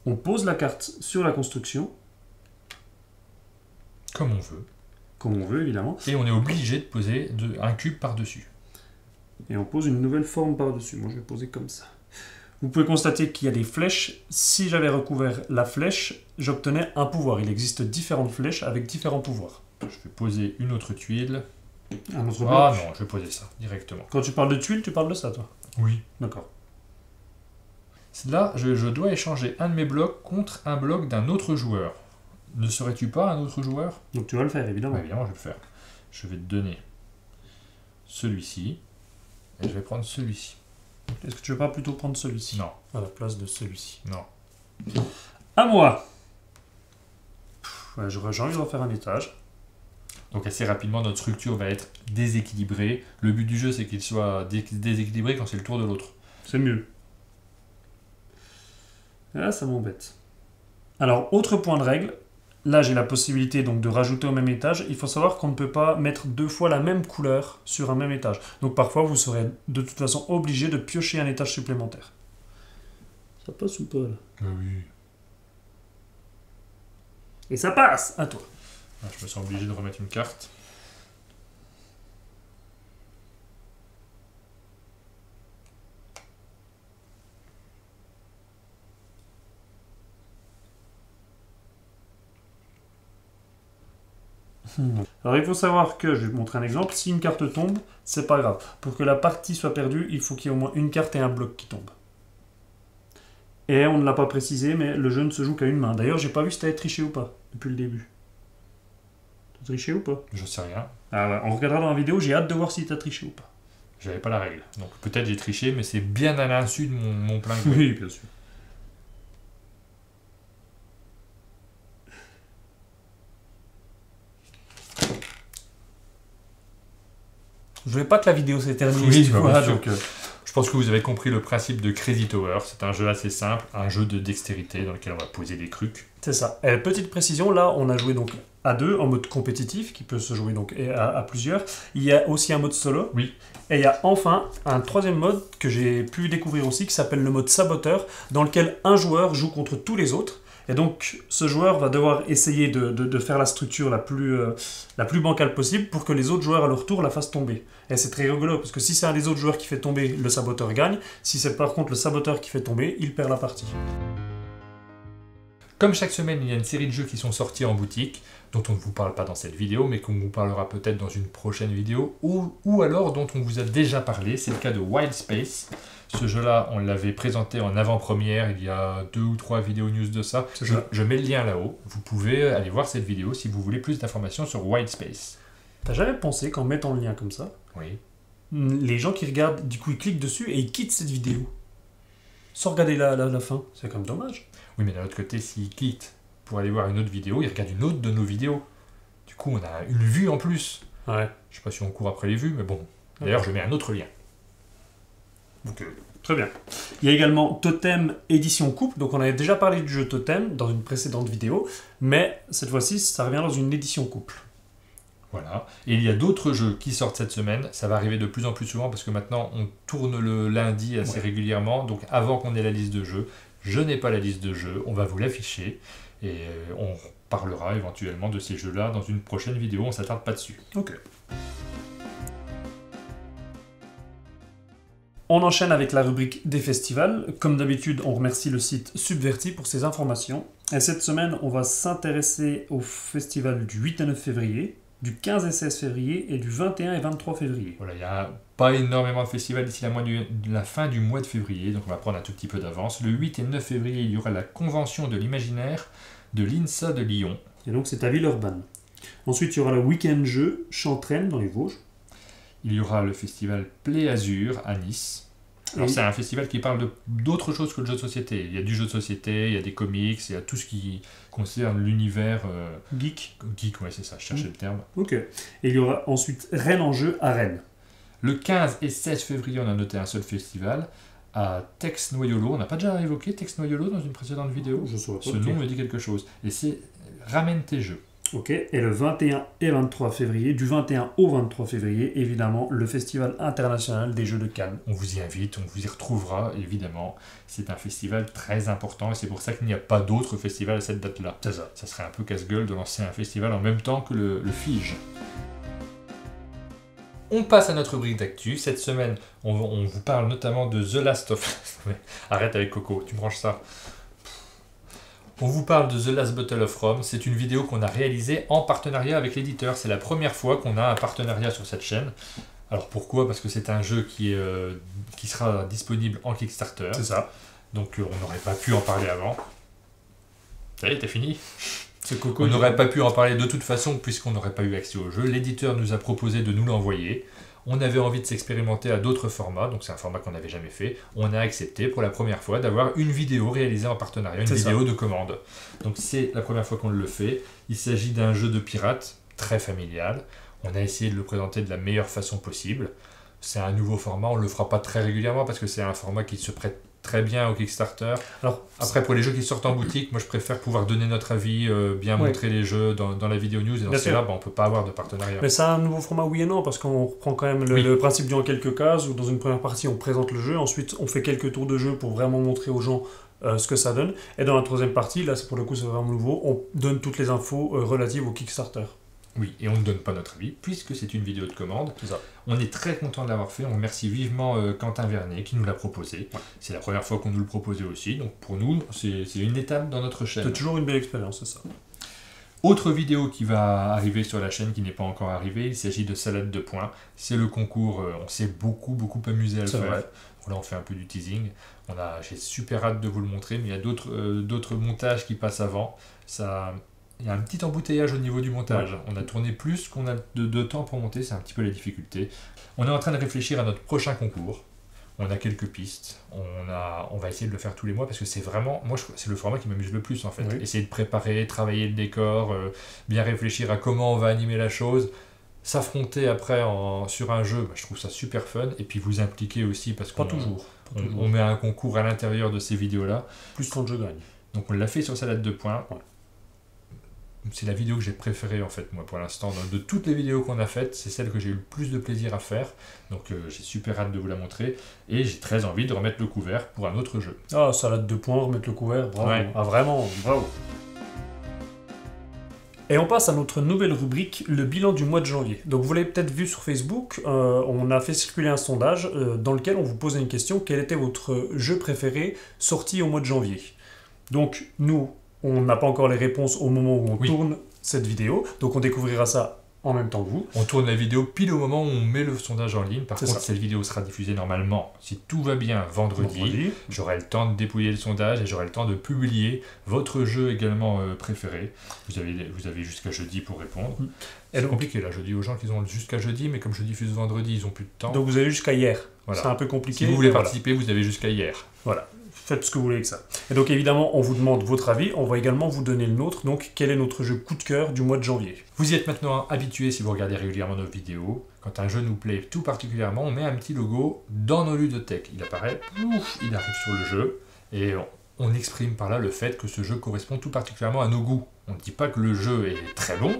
on pose la carte sur la construction. Comme on veut. Comme on veut, évidemment. Et on est obligé de poser un cube par-dessus. Et on pose une nouvelle forme par-dessus. Moi, je vais poser comme ça. Vous pouvez constater qu'il y a des flèches. Si j'avais recouvert la flèche, j'obtenais un pouvoir. Il existe différentes flèches avec différents pouvoirs. Je vais poser une autre tuile. Un autre bloc. Ah non, je vais poser ça, directement. Quand tu parles de tuiles, tu parles de ça, toi? Oui. D'accord. Là, je dois échanger un de mes blocs contre un bloc d'un autre joueur. Ne serais-tu pas un autre joueur? Donc tu vas le faire, évidemment. Oui, évidemment, je vais le faire. Je vais te donner celui-ci. Et je vais prendre celui-ci. Est-ce que tu veux pas plutôt prendre celui-ci? Non. À la place de celui-ci. Non. À moi. Ouais, j'ai envie de refaire un étage. Donc assez rapidement, notre structure va être déséquilibrée. Le but du jeu, c'est qu'il soit déséquilibré quand c'est le tour de l'autre. C'est mieux. Et là, ça m'embête. Alors, autre point de règle. Là, j'ai la possibilité donc de rajouter au même étage. Il faut savoir qu'on ne peut pas mettre 2 fois la même couleur sur un même étage. Donc parfois, vous serez de toute façon obligé de piocher un étage supplémentaire. Ça passe ou pas, là? Oui. Et ça passe! À toi. Je me sens obligé de remettre une carte. Alors il faut savoir que, je vais vous montrer un exemple, si une carte tombe, c'est pas grave. Pour que la partie soit perdue, il faut qu'il y ait au moins une carte et un bloc qui tombent. Et on ne l'a pas précisé, mais le jeu ne se joue qu'à une main. D'ailleurs, j'ai pas vu si t'avais triché ou pas, depuis le début. T'as triché ou pas? Je sais rien. Ah ouais, on regardera dans la vidéo, j'ai hâte de voir si t'as triché ou pas. J'avais pas la règle. Donc peut-être j'ai triché, mais c'est bien à l'insu de mon plein gré. Oui, bien sûr. Je voulais pas que la vidéo s'éternise, Oui, tu bah, vois, bien sûr. donc... Je pense que vous avez compris le principe de Crazy Tower. C'est un jeu assez simple, un jeu de dextérité dans lequel on va poser des trucs. C'est ça. Et petite précision, là, on a joué donc à deux, en mode compétitif, qui peut se jouer donc à plusieurs. Il y a aussi un mode solo. Oui. Et il y a enfin un troisième mode que j'ai pu découvrir aussi, qui s'appelle le mode saboteur, dans lequel un joueur joue contre tous les autres. Et donc, ce joueur va devoir essayer de faire la structure la plus bancale possible pour que les autres joueurs, à leur tour, la fassent tomber. Et c'est très rigolo, parce que si c'est un des autres joueurs qui fait tomber, le saboteur gagne. Si c'est par contre le saboteur qui fait tomber, il perd la partie. Comme chaque semaine, il y a une série de jeux qui sont sortis en boutique, dont on ne vous parle pas dans cette vidéo, mais qu'on vous parlera peut-être dans une prochaine vidéo, ou alors dont on vous a déjà parlé. C'est le cas de Wild Space. Ce jeu-là, on l'avait présenté en avant-première, il y a 2 ou 3 vidéos news de ça. Je mets le lien là-haut. Vous pouvez aller voir cette vidéo si vous voulez plus d'informations sur Wild Space. T'as jamais pensé qu'en mettant le lien comme ça, Oui. les gens qui regardent, du coup, ils cliquent dessus et ils quittent cette vidéo sans regarder la fin? C'est quand même dommage. Oui, mais d'un autre côté, s'ils quittent pour aller voir une autre vidéo, ils regardent une autre de nos vidéos. Du coup, on a une vue en plus. Ouais. Je sais pas si on court après les vues, mais bon. D'ailleurs, je mets un autre lien. Donc, très bien. Il y a également Totem édition couple. Donc, on avait déjà parlé du jeu Totem dans une précédente vidéo, mais cette fois-ci, ça revient dans une édition couple. Voilà. Et il y a d'autres jeux qui sortent cette semaine. Ça va arriver de plus en plus souvent parce que maintenant, on tourne le lundi assez régulièrement. Donc, avant qu'on ait la liste de jeux, je n'ai pas la liste de jeux. On va vous l'afficher et on parlera éventuellement de ces jeux-là dans une prochaine vidéo. On ne s'attarde pas dessus. Ok. On enchaîne avec la rubrique des festivals. Comme d'habitude, on remercie le site Subverti pour ses informations. Et cette semaine, on va s'intéresser au festival du 8 et 9 février, du 15 et 16 février et du 21 et 23 février. Voilà, il n'y a pas énormément de festivals d'ici la fin du mois de février, donc on va prendre un tout petit peu d'avance. Le 8 et 9 février, il y aura la convention de l'imaginaire de l'INSA de Lyon. Et donc c'est à Villeurbanne. Ensuite, il y aura le week-end jeu Chantraine dans les Vosges. Il y aura le festival Play Azur à Nice. Alors c'est un festival qui parle d'autres choses que le jeu de société. Il y a du jeu de société, il y a des comics, il y a tout ce qui concerne l'univers... Geek. Geek, ouais c'est ça, je cherchais le terme. Ok. Et il y aura ensuite Rennes en jeu à Rennes. Le 15 et 16 février, on a noté un seul festival à Tex-Noyolo. On n'a pas déjà évoqué Tex-Noyolo dans une précédente vidéo? Je saurais pas. Ce nom me dit quelque chose. Et c'est Ramène tes jeux. Ok, et le 21 et 23 février, du 21 au 23 février, évidemment, le Festival international des Jeux de Cannes. On vous y invite, on vous y retrouvera, évidemment. C'est un festival très important et c'est pour ça qu'il n'y a pas d'autres festivals à cette date-là. C'est ça. Ça serait un peu casse-gueule de lancer un festival en même temps que le FIGE. On passe à notre rubrique d'actu. Cette semaine, on vous parle notamment de The Last of... Arrête avec Coco, tu branches ça. On vous parle de The Last Battle of Rome. C'est une vidéo qu'on a réalisée en partenariat avec l'éditeur. C'est la première fois qu'on a un partenariat sur cette chaîne. Alors pourquoi? Parce que c'est un jeu qui sera disponible en Kickstarter. C'est ça. Donc on n'aurait pas pu en parler avant. Ça y est, t'as fini? C'est Coco. On n'aurait pas pu en parler de toute façon puisqu'on n'aurait pas eu accès au jeu. L'éditeur nous a proposé de nous l'envoyer. On avait envie de s'expérimenter à d'autres formats, donc c'est un format qu'on n'avait jamais fait. On a accepté pour la première fois d'avoir une vidéo réalisée en partenariat, une vidéo de commande. Donc c'est la première fois qu'on le fait. Il s'agit d'un jeu de pirate très familial. On a essayé de le présenter de la meilleure façon possible. C'est un nouveau format, on ne le fera pas très régulièrement parce que c'est un format qui se prête très bien au Kickstarter. Alors, après, pour les jeux qui sortent en boutique, moi je préfère pouvoir donner notre avis, bien montrer les jeux dans la vidéo news. Et dans ce cas-là, on ne peut pas avoir de partenariat. Mais c'est un nouveau format, oui et non, parce qu'on reprend quand même le principe du en quelques cases, où dans une première partie on présente le jeu, ensuite on fait quelques tours de jeu pour vraiment montrer aux gens ce que ça donne. Et dans la troisième partie, là pour le coup c'est vraiment nouveau, on donne toutes les infos relatives au Kickstarter. Oui, et on ne donne pas notre avis, puisque c'est une vidéo de commande. C'est ça. On est très content de l'avoir fait, on remercie vivement Quentin Vernet qui nous l'a proposé. Ouais. C'est la première fois qu'on nous le proposait aussi, donc pour nous, c'est une étape dans notre chaîne. C'est toujours une belle expérience, c'est ça. Autre vidéo qui va arriver sur la chaîne qui n'est pas encore arrivée, il s'agit de Salade de points. C'est le concours, on s'est beaucoup à le faire. Vrai. Là on fait un peu du teasing. J'ai super hâte de vous le montrer, mais il y a d'autres montages qui passent avant. Il y a un petit embouteillage au niveau du montage. On a tourné plus qu'on a de temps pour monter, c'est un petit peu la difficulté. On est en train de réfléchir à notre prochain concours. On a quelques pistes. On va essayer de le faire tous les mois parce que c'est vraiment, c'est le format qui m'amuse le plus en fait. Oui. Essayer de préparer, travailler le décor, bien réfléchir à comment on va animer la chose, s'affronter après sur un jeu, je trouve ça super fun. Et puis vous impliquer aussi parce qu'on on met un concours à l'intérieur de ces vidéos-là. Plus quand je gagne. Donc on l'a fait sur Salade de points. Ouais. C'est la vidéo que j'ai préférée en fait moi pour l'instant. De toutes les vidéos qu'on a faites, c'est celle que j'ai eu le plus de plaisir à faire. Donc j'ai super hâte de vous la montrer. Et j'ai très envie de remettre le couvert pour un autre jeu. Ah, Salade de points, remettre le couvert, bravo. Ouais. Ah vraiment, bravo. Et on passe à notre nouvelle rubrique, le bilan du mois de janvier. Donc vous l'avez peut-être vu sur Facebook, on a fait circuler un sondage dans lequel on vous posait une question, quel était votre jeu préféré sorti au mois de janvier? Donc nous, on n'a pas encore les réponses au moment où on tourne cette vidéo, donc on découvrira ça en même temps que vous. On tourne la vidéo pile au moment où on met le sondage en ligne. Par contre, cette vidéo sera diffusée normalement, si tout va bien, vendredi. J'aurai le temps de dépouiller le sondage et j'aurai le temps de publier votre jeu également préféré. Vous avez jusqu'à jeudi pour répondre. C'est compliqué là, je dis aux gens qu'ils ont jusqu'à jeudi, mais comme je diffuse vendredi, ils n'ont plus de temps. Donc vous avez jusqu'à hier. Voilà. C'est un peu compliqué. Si vous voulez participer, vous avez jusqu'à hier. Voilà. Faites ce que vous voulez avec ça. Et donc évidemment, on vous demande votre avis, on va également vous donner le nôtre, donc quel est notre jeu coup de cœur du mois de janvier. Vous y êtes maintenant habitués si vous regardez régulièrement nos vidéos. Quand un jeu nous plaît tout particulièrement, on met un petit logo dans nos ludothèques. Il apparaît, il arrive sur le jeu, et on exprime par là le fait que ce jeu correspond tout particulièrement à nos goûts. On ne dit pas que le jeu est très bon,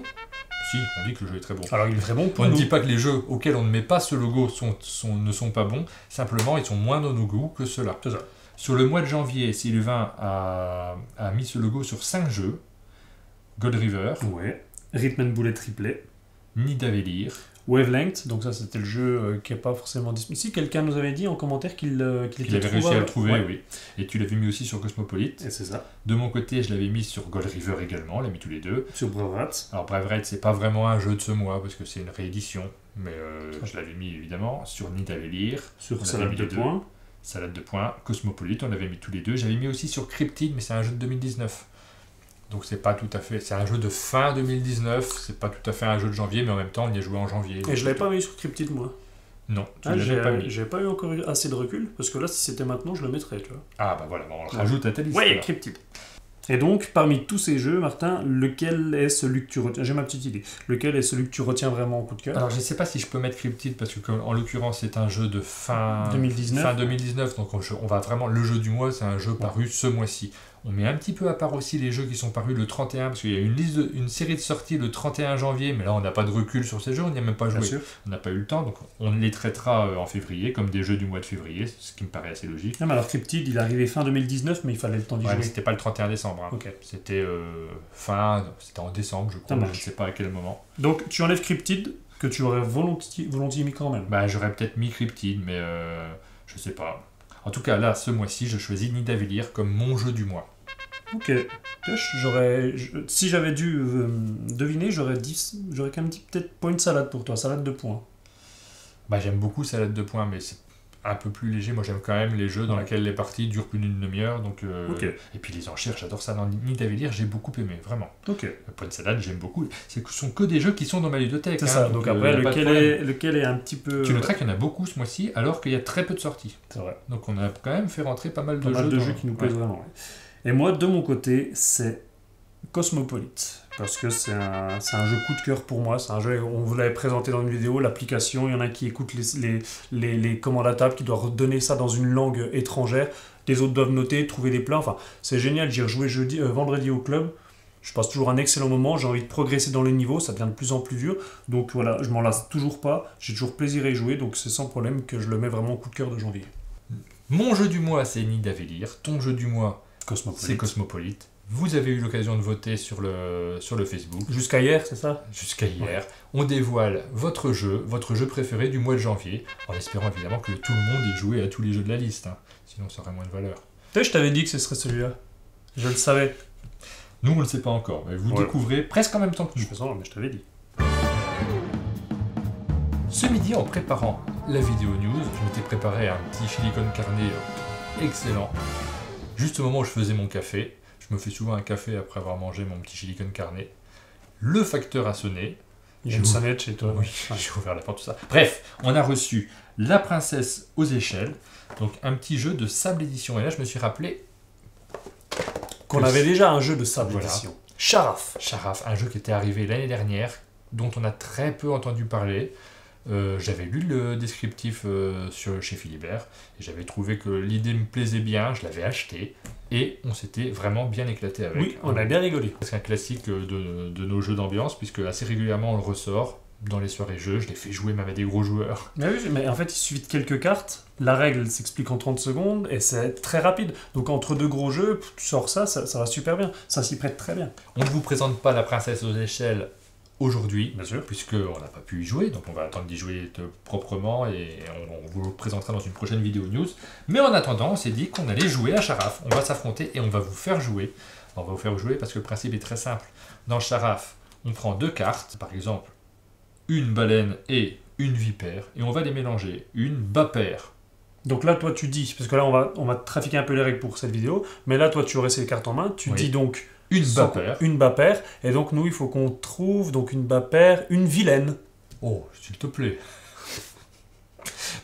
si, on dit que le jeu est très bon. Alors il est très bon pour nous. On ne dit pas que les jeux auxquels on ne met pas ce logo ne sont pas bons, simplement ils sont moins dans nos goûts que ceux-là. C'est ça. Sur le mois de janvier, Sylvain a mis ce logo sur 5 jeux. Gold River. Ouais. Rhythm and Bullet Replay. Nidavellir. Wavelength, donc ça c'était le jeu qui n'est pas forcément disponible. Si quelqu'un nous avait dit en commentaire qu'il avait réussi à le trouver, oui. Et tu l'avais mis aussi sur Cosmopolite. Et c'est ça. De mon côté, je l'avais mis sur Gold River également, on l'a mis tous les deux. Sur Braveheart. Alors Braveheart, c'est pas vraiment un jeu de ce mois parce que c'est une réédition, mais je l'avais mis évidemment sur Nidavellir. Sur Salade de points. Salade de points, Cosmopolite, on l'avait mis tous les deux. J'avais mis aussi sur Cryptid, mais c'est un jeu de 2019. Donc c'est pas tout à fait... C'est un jeu de fin 2019, c'est pas tout à fait un jeu de janvier, mais en même temps, on y a joué en janvier. Et je l'avais pas mis sur Cryptid, moi. Non, tu l'avais pas mis. J'ai pas eu encore assez de recul, parce que là, si c'était maintenant, je le mettrais, tu vois. Ah bah voilà, on le rajoute à ta liste. Ouais, Cryptid. Et donc, parmi tous ces jeux, Martin, lequel est celui que tu retiens? J'ai ma petite idée. Lequel est celui que tu retiens vraiment en coup de cœur? Alors, je ne sais pas si je peux mettre Cryptid, parce que, en l'occurrence, c'est un jeu de fin 2019. Donc, on va vraiment... Le jeu du mois, c'est un jeu paru ce mois-ci. On met un petit peu à part aussi les jeux qui sont parus le 31, parce qu'il y a une série de sorties le 31 janvier, mais là, on n'a pas de recul sur ces jeux, on n'y a même pas joué. On n'a pas eu le temps, donc on les traitera en février, comme des jeux du mois de février, ce qui me paraît assez logique. Non, mais alors Cryptid, il est arrivé fin 2019, mais il fallait le temps d'y jouer. C'était pas le 31 décembre. Hein. Okay. C'était c'était en décembre, je crois, je ne sais pas à quel moment. Donc, tu enlèves Cryptid, que tu aurais volontiers mis quand même. Bah, j'aurais peut-être mis Cryptid, mais je sais pas. En tout cas, là, ce mois-ci, je choisis Nidavellir comme mon jeu du mois. Ok. Si j'avais dû deviner, j'aurais quand même dit peut-être pas une salade pour toi, salade de points. Bah, j'aime beaucoup salade de points, mais c'est un peu plus léger. Moi, j'aime quand même les jeux dans lesquels les parties durent plus d'une demi-heure. Donc, et puis les enchères, j'adore ça. Dans Nidavellir, j'ai beaucoup aimé, vraiment. Ok. Le point de salade, j'aime beaucoup. Ce sont que des jeux qui sont dans ma ludothèque. C'est ça. Donc après, lequel est un petit peu... Tu noteras qu'il y en a beaucoup ce mois-ci, alors qu'il y a très peu de sorties. C'est vrai. Donc on a quand même fait rentrer pas mal de jeux qui nous plaisent vraiment. Ouais. Et moi, de mon côté, c'est Cosmopolite. Parce que c'est un jeu coup de cœur pour moi. C'est un jeu, on vous l'avait présenté dans une vidéo, l'application, il y en a qui écoutent les commandes à table, qui doivent redonner ça dans une langue étrangère. Les autres doivent noter, trouver des plats. Enfin, c'est génial. J'ai rejoué vendredi au club. Je passe toujours un excellent moment. J'ai envie de progresser dans les niveaux. Ça devient de plus en plus dur. Donc voilà, je m'en lasse toujours pas. J'ai toujours plaisir à y jouer. Donc c'est sans problème que je le mets vraiment au coup de cœur de janvier. Mon jeu du mois, c'est Nidavellir. Ton jeu du mois, Cosmopolite. C'est Cosmopolite. Vous avez eu l'occasion de voter sur le Facebook. Jusqu'à hier, c'est ça? Jusqu'à hier. Ouais. On dévoile votre jeu préféré du mois de janvier, en espérant évidemment que tout le monde ait joué à tous les jeux de la liste. Hein. Sinon, ça aurait moins de valeur. Je t'avais dit que ce serait celui-là. Je le savais. Nous, on ne le sait pas encore, mais vous Ouais. découvrez presque en même temps que Je nous. fais ça, mais je t'avais dit. Ce midi, en préparant la vidéo news, je m'étais préparé un petit chili con carne excellent. Juste au moment où je faisais mon café, je me fais souvent un café après avoir mangé mon petit chili con carne. Le facteur a sonné. Il y a une sonnette chez toi. Oui, j'ai ouvert la porte, tout ça. Bref, on a reçu La Princesse aux échelles, donc un petit jeu de Sable Édition. Et là, je me suis rappelé Qu'on avait déjà un jeu de Sable Voilà. Édition. Charaf. Charaf, un jeu qui était arrivé l'année dernière, dont on a très peu entendu parler. J'avais lu le descriptif chez Philibert et j'avais trouvé que l'idée me plaisait bien, je l'avais acheté et on s'était vraiment bien éclaté avec. Oui, on a bien rigolé. C'est un classique de nos jeux d'ambiance puisque assez régulièrement on le ressort dans les soirées jeux, je l'ai fait jouer même à des gros joueurs. Mais oui, mais en fait, il suffit de quelques cartes. La règle s'explique en 30 secondes et c'est très rapide. Donc entre deux gros jeux, tu sors ça va super bien. Ça s'y prête très bien. On ne vous présente pas La Princesse aux échelles aujourd'hui, Bien sûr. puisqu'on n'a pas pu y jouer, donc on va attendre d'y jouer proprement et on vous le présentera dans une prochaine vidéo news. Mais en attendant, on s'est dit qu'on allait jouer à Charaf. On va s'affronter et on va vous faire jouer. On va vous faire jouer parce que le principe est très simple. Dans Charaf, on prend 2 cartes, par exemple une baleine et une vipère, et on va les mélanger. Une bas-paire. Donc là, toi, tu dis, parce que là, on va trafiquer un peu les règles pour cette vidéo, mais là, toi, tu aurais ces cartes en main, tu Oui. dis donc Une sans- bas-paire. une bas-paire, et donc nous, il faut qu'on trouve donc une bas-paire, une vilaine. Oh, s'il te plaît.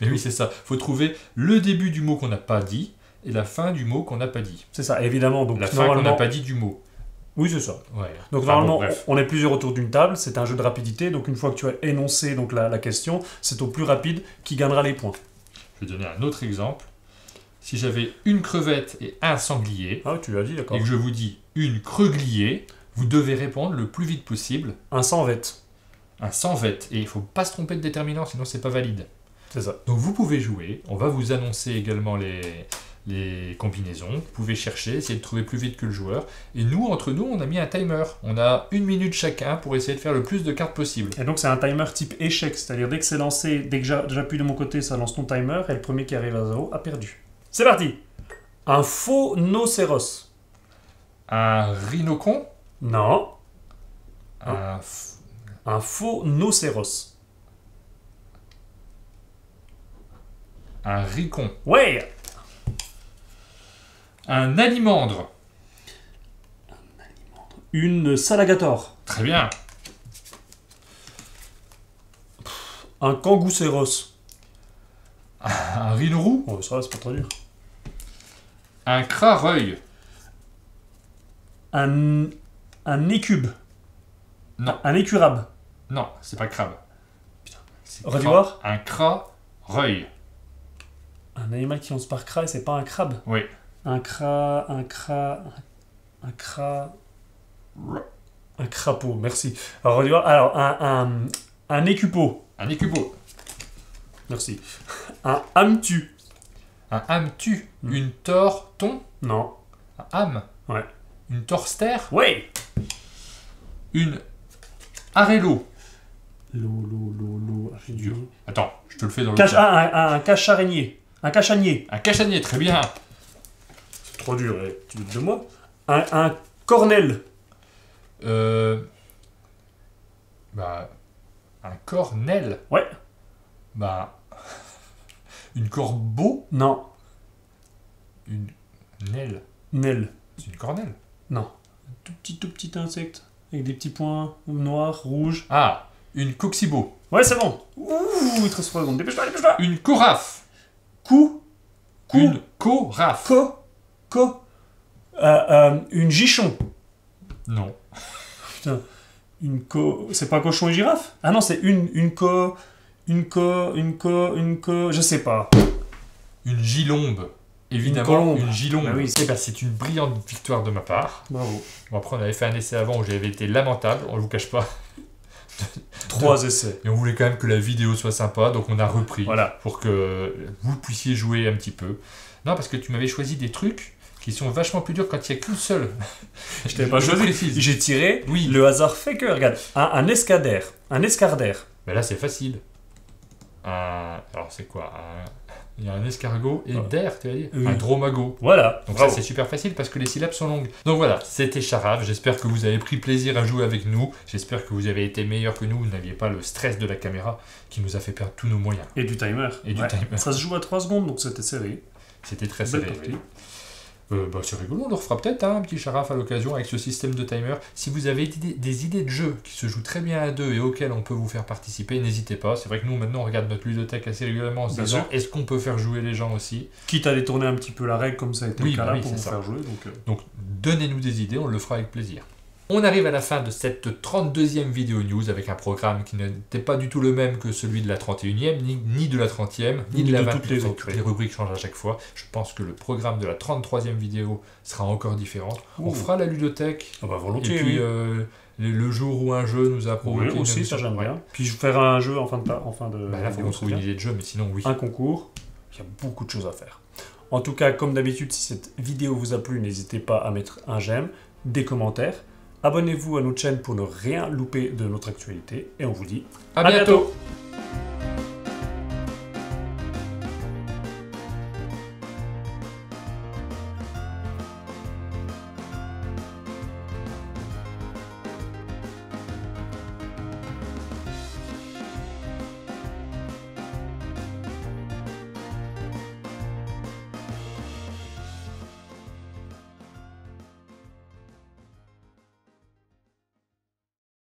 Mais oui, c'est ça. Il faut trouver le début du mot qu'on n'a pas dit et la fin du mot qu'on n'a pas dit. C'est ça, évidemment. Donc La fin qu'on n'a normalement, pas dit du mot. oui, c'est ça. Ouais. Donc Enfin, normalement, bon, bref. on est plusieurs autour d'une table. C'est un jeu de rapidité. Donc une fois que tu as énoncé donc la question, c'est au plus rapide qui gagnera les points. Je vais donner un autre exemple. Si j'avais une crevette et un sanglier, Ah, tu l'as dit, d'accord. et que je vous dis une creuglier, vous devez répondre le plus vite possible Un sans vête. un sans vête. Et il ne faut pas se tromper de déterminant, sinon c'est pas valide. C'est ça. Donc vous pouvez jouer. On va vous annoncer également les combinaisons. Vous pouvez chercher, essayer de trouver plus vite que le joueur. Et nous, entre nous, on a mis un timer. On a 1 minute chacun pour essayer de faire le plus de cartes possible. Et donc c'est un timer type échec. C'est-à-dire dès que c'est lancé, dès que j'appuie de mon côté, ça lance ton timer. Et le premier qui arrive à 0 a perdu. C'est parti. Un faux nocéros. Un rhinocon, Non. un Un faux nocéros. ricon, Ouais. un alimandre. Une salagator. Très bien. Un kangousséros. Un rhinorou, Oh, ça va, c'est pas trop dur. un crareuil. Un écube. Non. Un écurabe. Non, c'est pas crabe. C'est Redis voir. Un crareuil. Un animal qui commence par cra et c'est pas un crabe. Oui. Un crapaud, merci. Alors, redis voir. Alors, un écupeau. Un écubo. Merci. Un hametu. Un hametu. Hmm. Une torton. Non. Un hame. Ouais. Une torstère. Ouais. Une arello. L'eau. Ah, j'ai Dur. dit. Attends, je te le fais dans le Cache, chat. un cache-araignée. Un cache-agnier. Un cachanier, très bien. C'est trop dur, tu veux de moi. Un cornel. Bah, un cornel. Ouais. Bah, une corbeau. Non. Une nelle. Nel. C'est une cornelle. Non. Un tout petit insecte. Avec des petits points noirs, rouges. Ah, une coccibo. Ouais, c'est bon. Ouh, il te reste 3 secondes. Dépêche-toi, dépêche-toi. Une coraffe. Coup. Une coraffe. Une gichon. Non. Putain. C'est pas cochon et girafe? Ah non, c'est une co. Je sais pas. Une gilombe. Évidemment, colombe. une gilombe. Bah oui, Eh ben, c'est une brillante victoire de ma part. Bravo. Bon, après, on avait fait un essai avant où j'avais été lamentable, on ne vous cache pas. 3 essais. Et on voulait quand même que la vidéo soit sympa, donc on a repris. Voilà. Pour que vous puissiez jouer un petit peu. Non, parce que tu m'avais choisi des trucs qui sont vachement plus durs quand il n'y a qu'une seule. Je t'avais pas choisi. précise. J'ai tiré. Oui. Le hasard fait que, regarde, un escadère. Un escardaire. Mais là, c'est facile. Alors, c'est quoi Il y a un escargot et d'air, tu vas dire. Oui. Un dromago. Voilà. Donc bravo. ça, c'est super facile parce que les syllabes sont longues. Donc voilà, c'était Charave. J'espère que vous avez pris plaisir à jouer avec nous. J'espère que vous avez été meilleurs que nous. Vous n'aviez pas le stress de la caméra qui nous a fait perdre tous nos moyens. Et du timer. Et du timer. Ça se joue à 3 secondes, donc c'était serré. C'était très Belle serré. partie. Oui. C'est rigolo, on le refera peut-être, hein, un petit Charaf à l'occasion avec ce système de timer. Si vous avez des idées de jeux qui se jouent très bien à deux et auxquels on peut vous faire participer, n'hésitez pas. C'est vrai que nous, maintenant, on regarde notre ludothèque assez régulièrement en se Bien disant, sûr. est-ce qu'on peut faire jouer les gens aussi? Quitte à détourner un petit peu la règle, comme ça a été Oui, le cas bah là, oui, pour c'est vous ça. faire jouer. Donc, donnez-nous des idées, on le fera avec plaisir. On arrive à la fin de cette 32e vidéo news avec un programme qui n'était pas du tout le même que celui de la 31e, ni de la 30e, ni de la 28e. toutes les autres. Toutes les rubriques changent à chaque fois. Je pense que le programme de la 33e vidéo sera encore différent. On fera la ludothèque. Ah bah Et volontiers. puis, oui. le jour où un jeu nous a provoqué... Oui, aussi, une ça j'aime ouais. bien. Puis je ferai un jeu en fin de Bah là, il faut qu'on trouve une idée de jeu, mais sinon, oui. un concours. Il y a beaucoup de choses à faire. En tout cas, comme d'habitude, si cette vidéo vous a plu, n'hésitez pas à mettre un j'aime, des commentaires. Abonnez-vous à notre chaîne pour ne rien louper de notre actualité. Et on vous dit À bientôt.